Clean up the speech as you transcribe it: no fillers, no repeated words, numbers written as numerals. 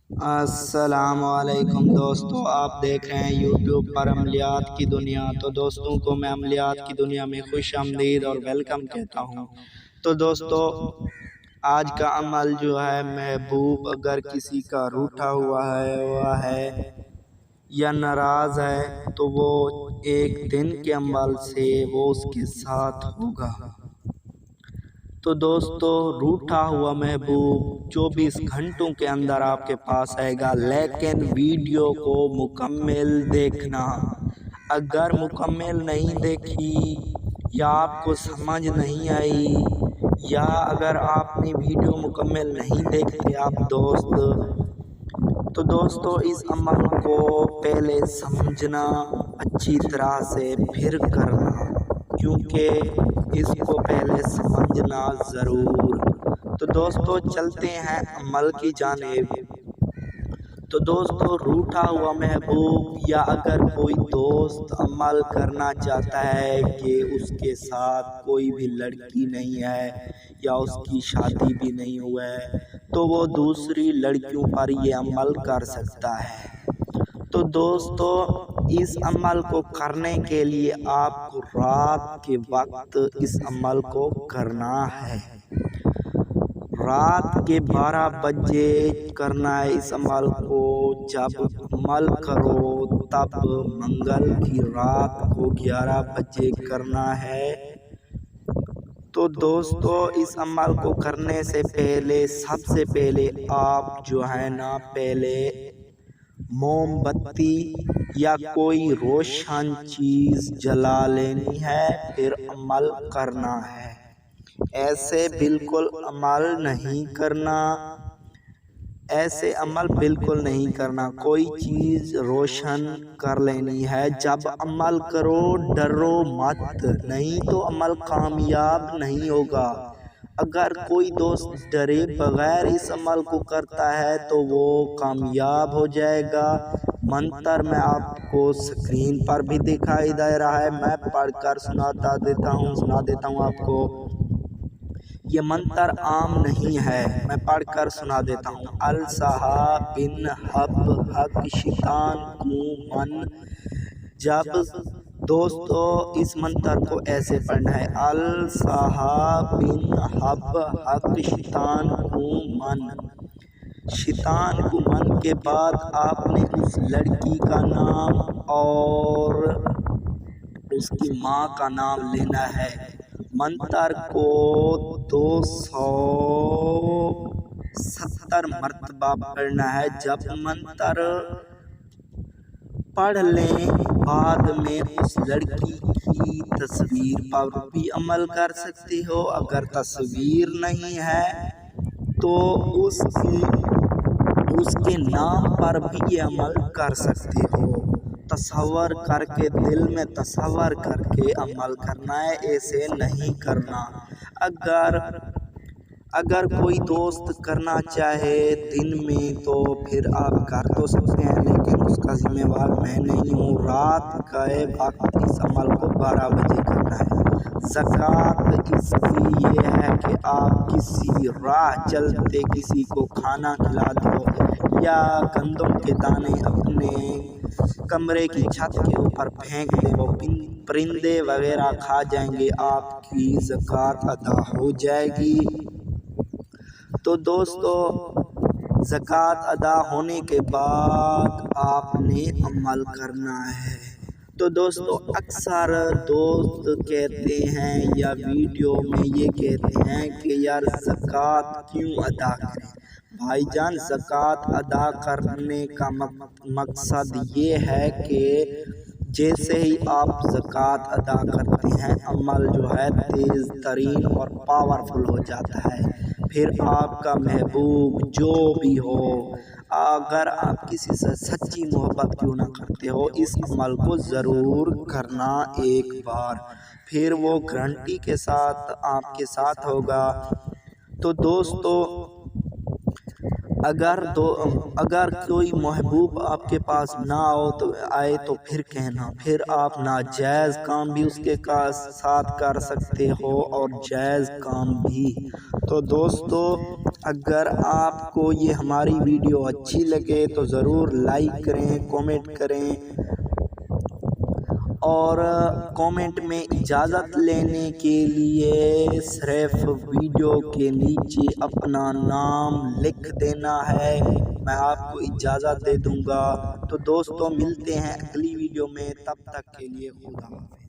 السلام علیکم دوستو، آپ دیکھ رہے ہیں یوٹیوب پر عملیات کی دنیا۔ تو دوستوں کو میں عملیات کی دنیا میں خوش آمدید اور ویلکم کہتا ہوں۔ تو دوستو، آج کا عمل جو ہے محبوب اگر کسی کا روٹھا ہوا ہے یا ناراض ہے تو وہ ایک دن کے عمل سے وہ اس کے ساتھ ہوگا۔ تو دوستو، روٹھا ہوا محبوب 24 گھنٹوں کے اندر آپ کے پاس آئے گا، لیکن ویڈیو کو مکمل دیکھنا۔ اگر مکمل نہیں دیکھی یا آپ کو سمجھ نہیں آئی یا اگر آپ نے ویڈیو مکمل نہیں دیکھتے آپ تو دوستو اس عمل کو پہلے سمجھنا اچھی طرح سے پھر کرنا، کیونکہ اس کو پہلے سمجھنا ضرور۔ تو دوستو چلتے ہیں عمل کی جانب۔ تو دوستو، روٹھا ہوا محبوب یا اگر کوئی دوست عمل کرنا چاہتا ہے کہ اس کے ساتھ کوئی بھی لڑکی نہیں ہے یا اس کی شادی بھی نہیں ہوا ہے تو وہ دوسری لڑکیوں پر یہ عمل کر سکتا ہے۔ تو دوستو، اس عمل کو کرنے کے لیے آپ کو رات کے وقت اس عمل کو کرنا ہے۔ رات کے 12 بجے کرنا ہے اس عمل کو۔ جب عمل کرو تب منگل کی رات کو 11 بجے کرنا ہے۔ تو دوستو، اس عمل کو کرنے سے پہلے سب سے پہلے آپ جو ہے نا پہلے موم بتی یا کوئی روشن چیز جلا لینی ہے، پھر عمل کرنا ہے۔ ایسے بالکل عمل نہیں کرنا، ایسے عمل بالکل نہیں کرنا، کوئی چیز روشن کر لینی ہے۔ جب عمل کرو ڈرو مت، نہیں تو عمل کامیاب نہیں ہوگا۔ اگر کوئی دوست ڈرے بغیر اس عمل کو کرتا ہے تو وہ کامیاب ہو جائے گا۔ منتر میں آپ کو سکرین پر بھی دکھائی دے رہا ہے، میں پڑھ کر سنا دیتا ہوں آپ کو۔ یہ منتر عام نہیں ہے، میں پڑھ کر سنا دیتا ہوں۔ الصحا بن حب حق شیطان کو من۔ جب دوستو اس منتر کو ایسے پڑھنا ہے، الصحا بن حب حق شیطان کو من۔ شیطان کو من کے بعد آپ نے اس لڑکی کا نام اور اس کی ماں کا نام لینا ہے۔ منتر کو 270 مرتبہ پڑھنا ہے۔ جب منتر پڑھ لیں بعد میں اس لڑکی کی تصویر پر بھی عمل کر سکتے ہو۔ اگر تصویر نہیں ہے تو اس کے نام پر بھی یہ عمل کر سکتے ہو۔ تصور کر کے، دل میں تصور کر کے عمل کرنا ہے، ایسے نہیں کرنا۔ اگر کوئی دوست کرنا چاہے دن میں تو پھر آپ کر تو سکتے ہیں، لیکن اس کا ذمہ وار میں نہیں ہوں۔ رات کا وقت اس عمل کو 12 بجے کرنا ہے۔ زکوٰۃ اس کی یہ ہے کہ آپ کسی راہ چلتے کسی کو کھانا کھلا دو یا گندم کے دانے اپنے کمرے کی چھت کے اوپر پھینک دیں، وہ پرندے وغیرہ کھا جائیں گے، آپ کی زکوٰۃ ادا ہو جائے گی۔ تو دوستو، زکوٰۃ ادا ہونے کے بعد آپ نے عمل کرنا ہے۔ تو دوستو، اکثر دوست کہتے ہیں یا ویڈیو میں یہ کہتے ہیں کہ یار زکوٰۃ کیوں ادا کریں؟ بھائی جان، زکوٰۃ ادا کرنے کا مقصد یہ ہے کہ جیسے ہی آپ زکوٰۃ ادا کرتے ہیں عمل جو ہے تیز ترین اور پاورفل ہو جاتا ہے۔ پھر آپ کا محبوب جو بھی ہو، اگر آپ کسی سے سچی محبت کیوں نہ کرتے ہو، اس عمل کو ضرور کرنا ایک بار، پھر وہ گارنٹی کے ساتھ آپ کے ساتھ ہوگا۔ تو دوستو، اگر کوئی محبوب آپ کے پاس نہ آئے تو پھر کہنا، پھر آپ ناجائز کام بھی اس کے ساتھ کر سکتے ہو اور جائز کام بھی۔ تو دوستو، اگر آپ کو یہ ہماری ویڈیو اچھی لگے تو ضرور لائک کریں، کومنٹ کریں، اور کومنٹ میں اجازت لینے کے لیے صرف ویڈیو کے نیچے اپنا نام لکھ دینا ہے، میں آپ کو اجازت دے دوں گا۔ تو دوستو ملتے ہیں اگلی ویڈیو میں، تب تک کے لیے خدا حافظ۔